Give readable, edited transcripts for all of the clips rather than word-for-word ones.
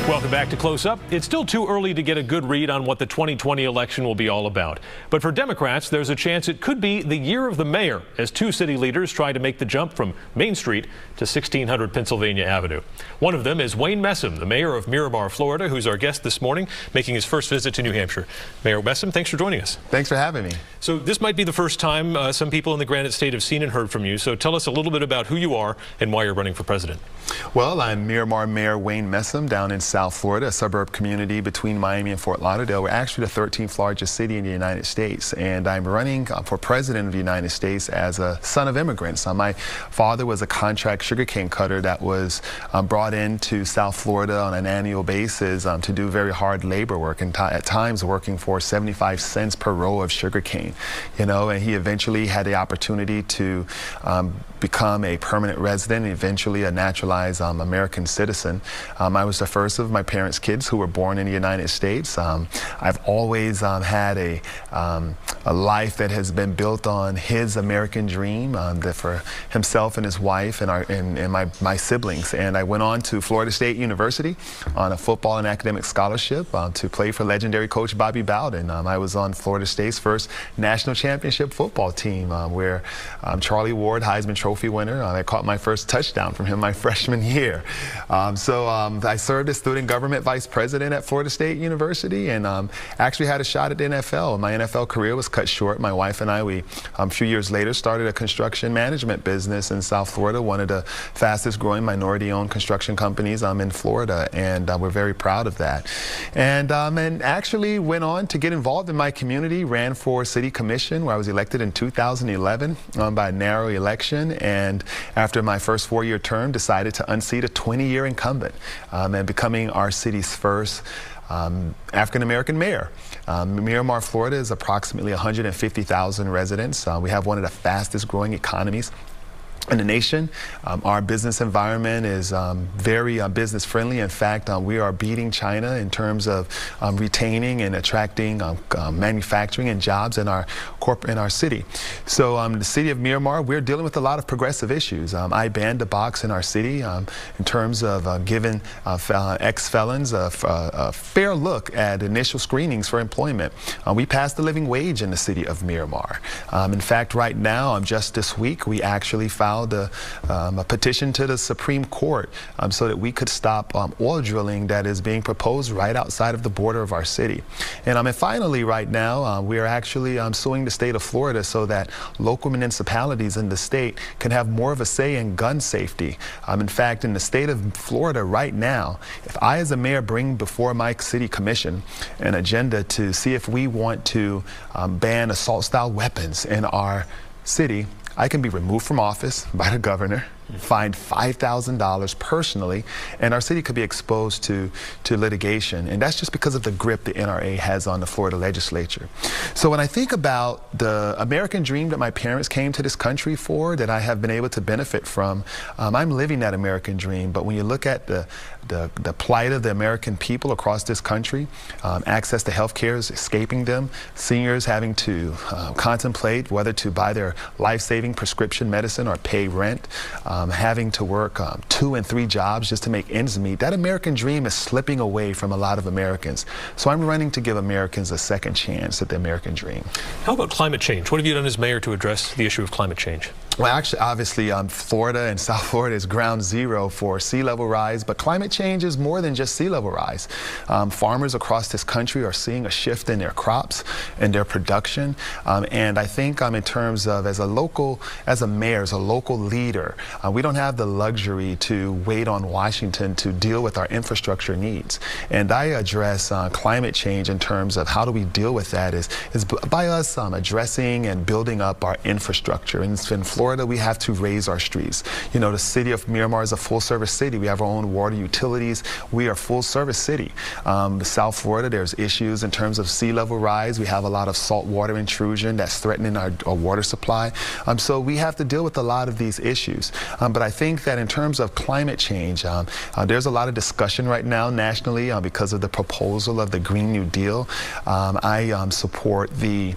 Welcome back to Close Up. It's still too early to get a good read on what the 2020 election will be all about. But for Democrats, there's a chance it could be the year of the mayor as two city leaders try to make the jump from Main Street to 1600 Pennsylvania Avenue. One of them is Wayne Messam, the mayor of Miramar, Florida, who's our guest this morning, making his first visit to New Hampshire. Mayor Messam, thanks for joining us. Thanks for having me. So this might be the first time some people in the Granite State have seen and heard from you. So tell us a little bit about who you are and why you're running for president. Well, I'm Miramar Mayor Wayne Messam down in South Florida, a suburb community between Miami and Fort Lauderdale. We're actually the 13th largest city in the United States, and I'm running for president of the United States as a son of immigrants. My father was a contract sugarcane cutter that was brought into South Florida on an annual basis to do very hard labor work, and at times working for 75 cents per row of sugarcane. You know, and he eventually had the opportunity to become a permanent resident, eventually a naturalized American citizen. I was the first of my parents' kids who were born in the United States. I've always had a life that has been built on his American dream, that for himself and his wife and my siblings. And I went on to Florida State University on a football and academic scholarship to play for legendary coach Bobby Bowden. I was on Florida State's first national championship football team where Charlie Ward, Heisman Trophy winner, I caught my first touchdown from him my freshman year. I served as student government vice president at Florida State University and actually had a shot at the NFL. My NFL career was cut short. My wife and I, a few years later, started a construction management business in South Florida, one of the fastest growing minority-owned construction companies in Florida, and we're very proud of that. And actually went on to get involved in my community, ran for city commission where I was elected in 2011 by a narrow election, and after my first four-year term decided to unseat a 20-year incumbent and becoming our city's first African-American mayor. Miramar, Florida is approximately 150,000 residents. We have one of the fastest growing economies in the nation. Our business environment is very business friendly. In fact, we are beating China in terms of retaining and attracting manufacturing and jobs in our city. So the city of Miramar, we're dealing with a lot of progressive issues. I banned the box in our city in terms of giving ex-felons a fair look at initial screenings for employment. We passed the living wage in the city of Miramar. In fact, right now, just this week, we actually filed a petition to the Supreme Court so that we could stop oil drilling that is being proposed right outside of the border of our city. And finally, right now, we are actually suing the state of Florida so that local municipalities in the state can have more of a say in gun safety. In fact, in the state of Florida right now, if I as a mayor bring before my city commission an agenda to see if we want to ban assault-style weapons in our city, I can be removed from office by the governor, fined $5,000 personally, and our city could be exposed to litigation. And that's just because of the grip the NRA has on the Florida legislature. So when I think about the American dream that my parents came to this country for, that I have been able to benefit from, I'm living that American dream. But when you look at the plight of the American people across this country, access to health care is escaping them, seniors having to contemplate whether to buy their life-saving prescription medicine or pay rent, having to work 2 and 3 jobs just to make ends meet. That American dream is slipping away from a lot of Americans. So I'm running to give Americans a second chance at the American dream. How about climate change? What have you done as mayor to address the issue of climate change? Well, actually, obviously, Florida and South Florida is ground zero for sea level rise, but climate change is more than just sea level rise. Farmers across this country are seeing a shift in their crops and their production, and I think in terms of as a mayor, as a local leader, we don't have the luxury to wait on Washington to deal with our infrastructure needs. And I address climate change in terms of how do we deal with that is by us addressing and building up our infrastructure. And in Florida, we have to raise our streets. You know, the city of Miramar is a full-service city. We have our own water utilities. We are a full-service city. South Florida, there's issues in terms of sea level rise. We have a lot of saltwater intrusion that's threatening our water supply. So we have to deal with a lot of these issues. But I think that in terms of climate change, there's a lot of discussion right now nationally because of the proposal of the Green New Deal. I support the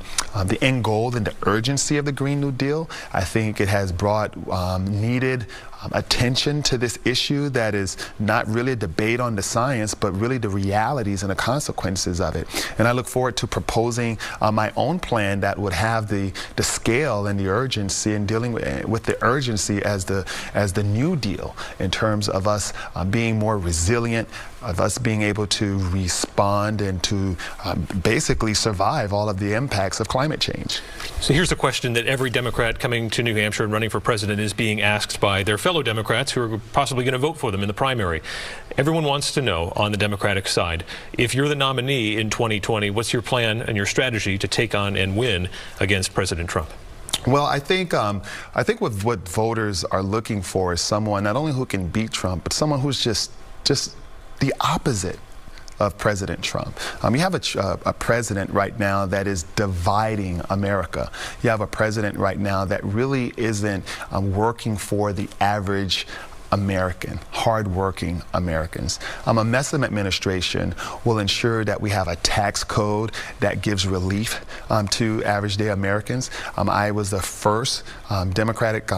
end goal and the urgency of the Green New Deal. I think it has brought needed attention to this issue that is not really a debate on the science, but really the realities and the consequences of it. And I look forward to proposing my own plan that would have the scale and the urgency and dealing with the urgency as the New Deal in terms of us being more resilient, of us being able to respond and to basically survive all of the impacts of climate change. So here's the question that every Democrat coming to New Hampshire and running for president is being asked by their fellow Democrats who are possibly going to vote for them in the primary. Everyone wants to know on the Democratic side, if you're the nominee in 2020, what's your plan and your strategy to take on and win against President Trump? Well, I think what voters are looking for is someone not only who can beat Trump, but someone who's just the opposite of President Trump. You have a president right now that is dividing America. You have a president right now that really isn't working for the average American, hardworking Americans. A Messam administration will ensure that we have a tax code that gives relief to average day Americans. I was the first Democratic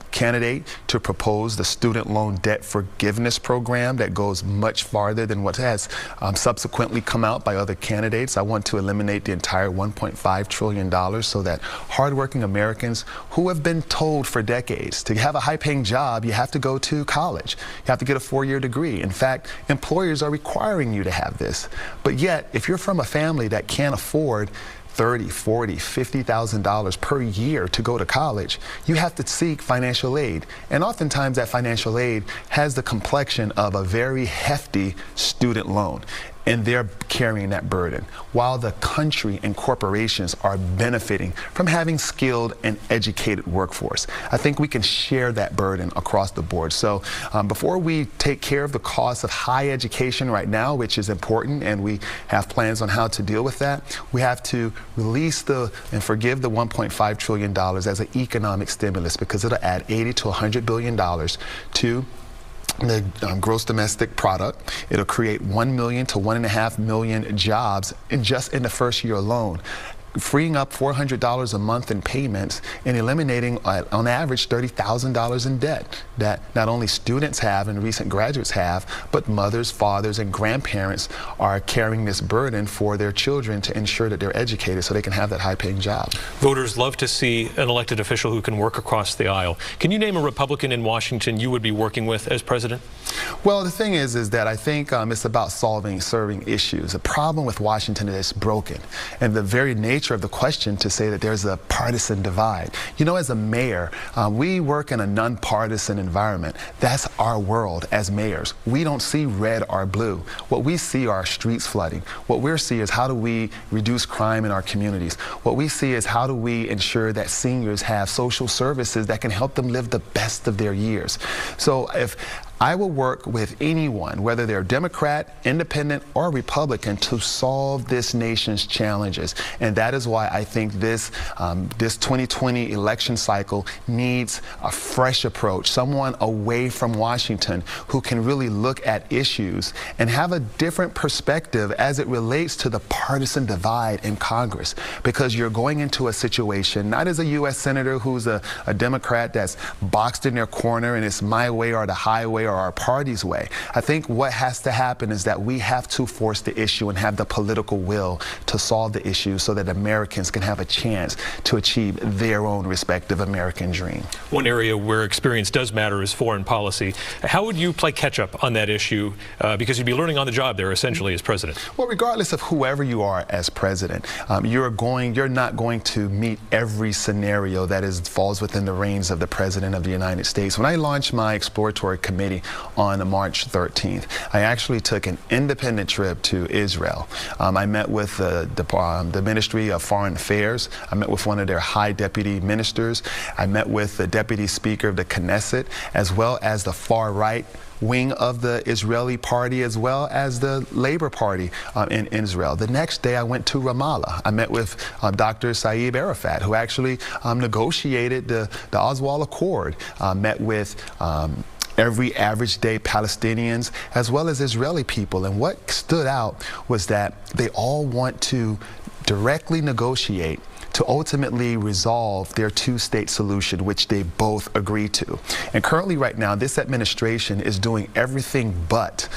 candidate to propose the student loan debt forgiveness program that goes much farther than what has subsequently come out by other candidates. I want to eliminate the entire $1.5 trillion so that hardworking Americans who have been told for decades to have a high-paying job, you have to go to college. You have to get a 4-year degree. In fact, employers are requiring you to have this. But yet, if you're from a family that can't afford $30,000, $40,000, $50,000 per year to go to college, you have to seek financial aid. And oftentimes that financial aid has the complexion of a very hefty student loan. And they're carrying that burden, while the country and corporations are benefiting from having skilled and educated workforce. I think we can share that burden across the board. So before we take care of the cost of high education right now, which is important, and we have plans on how to deal with that, we have to release and forgive the $1.5 trillion as an economic stimulus, because it'll add $80 to $100 billion to the gross domestic product. It'll create 1 million to 1.5 million jobs just in the first year alone, freeing up $400 a month in payments and eliminating, on average, $30,000 in debt that not only students have and recent graduates have, but mothers, fathers, and grandparents are carrying this burden for their children to ensure that they're educated so they can have that high-paying job. Voters love to see an elected official who can work across the aisle. Can you name a Republican in Washington you would be working with as president? Well, the thing is that I think it's about serving issues. The problem with Washington is it's broken, and the very nature of the question to say that there's a partisan divide. You know, as a mayor, we work in a nonpartisan environment. That's our world as mayors. We don't see red or blue. What we see are streets flooding. What we see is how do we reduce crime in our communities. What we see is how do we ensure that seniors have social services that can help them live the best of their years. So if I will work with anyone, whether they're Democrat, Independent, or Republican, to solve this nation's challenges. And that is why I think this 2020 election cycle needs a fresh approach, someone away from Washington who can really look at issues and have a different perspective as it relates to the partisan divide in Congress. Because you're going into a situation, not as a U.S. Senator who's a Democrat that's boxed in their corner and it's my way or the highway or our party's way. I think what has to happen is that we have to force the issue and have the political will to solve the issue so that Americans can have a chance to achieve their own respective American dream. One area where experience does matter is foreign policy. How would you play catch up on that issue? Because you'd be learning on the job there essentially as president. Well, regardless of whoever you are as president, you're not going to meet every scenario that falls within the reins of the President of the United States. When I launched my exploratory committee on March 13th, I actually took an independent trip to Israel. I met with the Ministry of Foreign Affairs. I met with one of their high deputy ministers. I met with the deputy speaker of the Knesset, as well as the far right wing of the Israeli party, as well as the Labor Party in Israel. The next day I went to Ramallah. I met with Dr. Saeed Arafat, who actually negotiated the Oswald Accord. Met with every average day Palestinians as well as Israeli people. And what stood out was that they all want to directly negotiate to ultimately resolve their two-state solution, which they both agreed to. And currently right now, this administration is doing everything but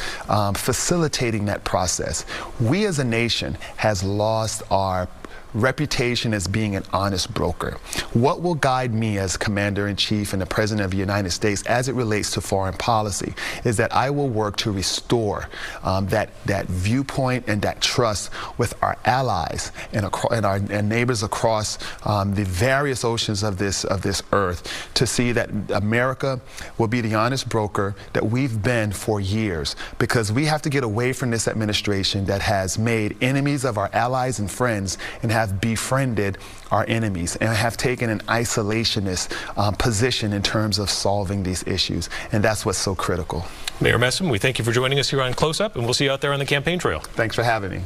facilitating that process. We as a nation has lost our reputation as being an honest broker. What will guide me as Commander-in-Chief and the President of the United States as it relates to foreign policy is that I will work to restore that viewpoint and that trust with our allies and our neighbors across the various oceans of this earth, to see that America will be the honest broker that we've been for years, because we have to get away from this administration that has made enemies of our allies and friends and have befriended our enemies and have taken an isolationist position in terms of solving these issues. And that's what's so critical. Mayor Messam, we thank you for joining us here on Close Up, and we'll see you out there on the campaign trail. Thanks for having me.